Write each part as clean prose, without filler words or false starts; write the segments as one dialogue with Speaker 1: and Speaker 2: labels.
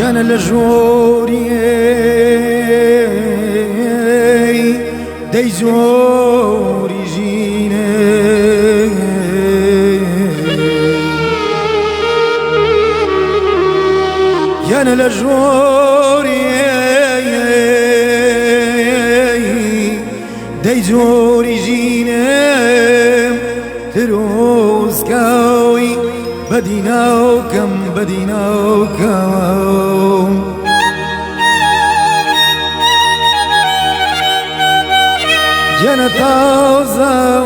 Speaker 1: يانا لجوري دي زوري جيني يانا لجوري دي زوري جيني تروس كاوي بديناوكم جنة تاوزا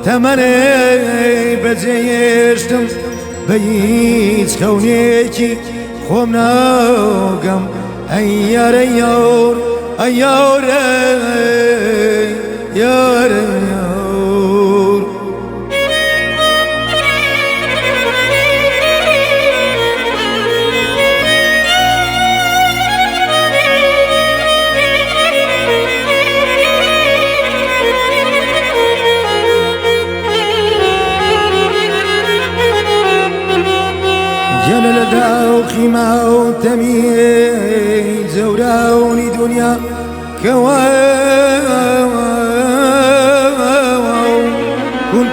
Speaker 1: تمني بجيشتم بيج خونيكي خومناوكم أيار أيار أيار أيار جل لداو خيماو تميز زوراوني دنيا كواو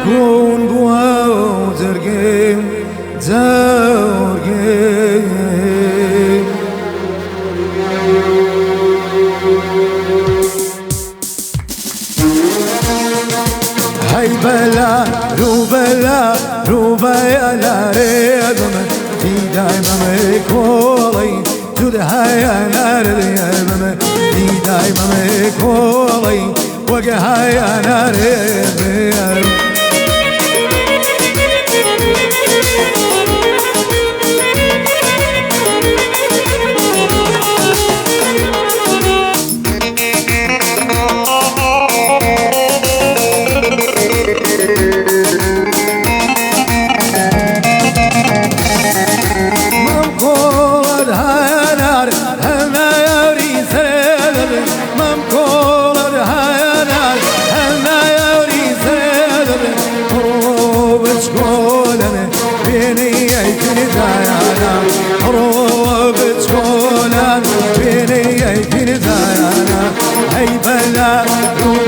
Speaker 1: كون بواو زرقين زرقين هاي بلا روبا يا لا ريدم في دايما مكولي تدهاي نار اليمم في دايما مكولي وجهاي نار اليمم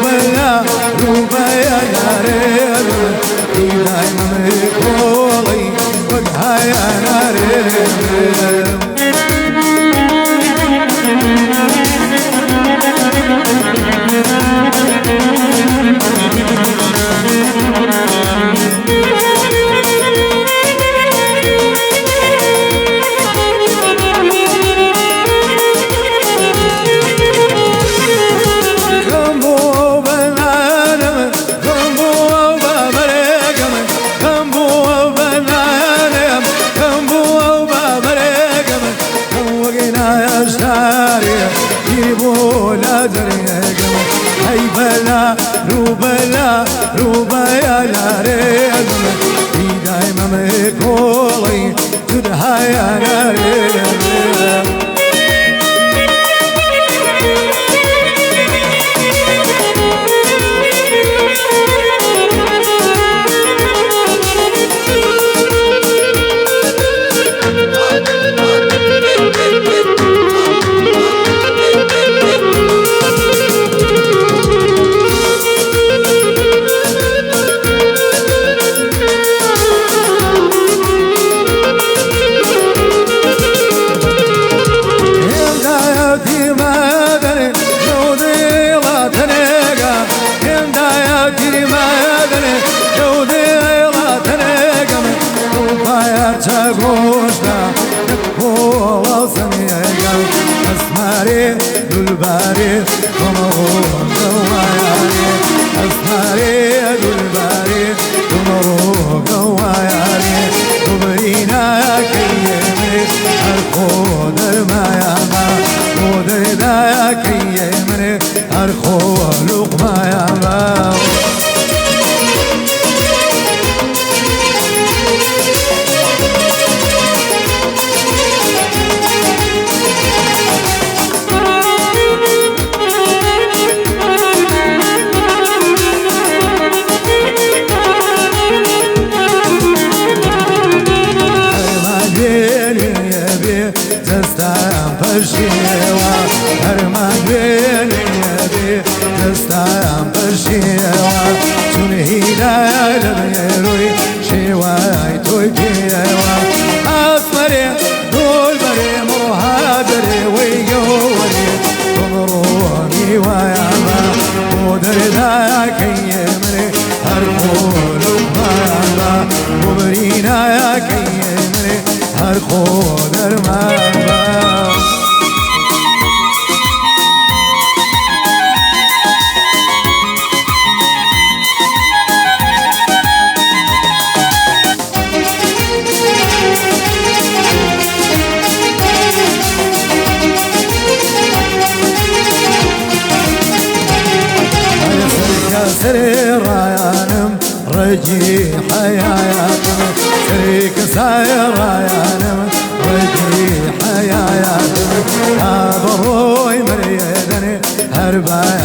Speaker 1: بلا روبا يا نارين في دايما مكولي وجهها يا نارين روبا يا نارين في دايما مكولي تدها يا نارين دلباري ومروق وياري أسماري دلباري ومروق وياري تبرينا كيمي الخود المايما ودرنا كيمي الخود لقمايما ساير يا نم ودي حياة أبروي مريدني هربا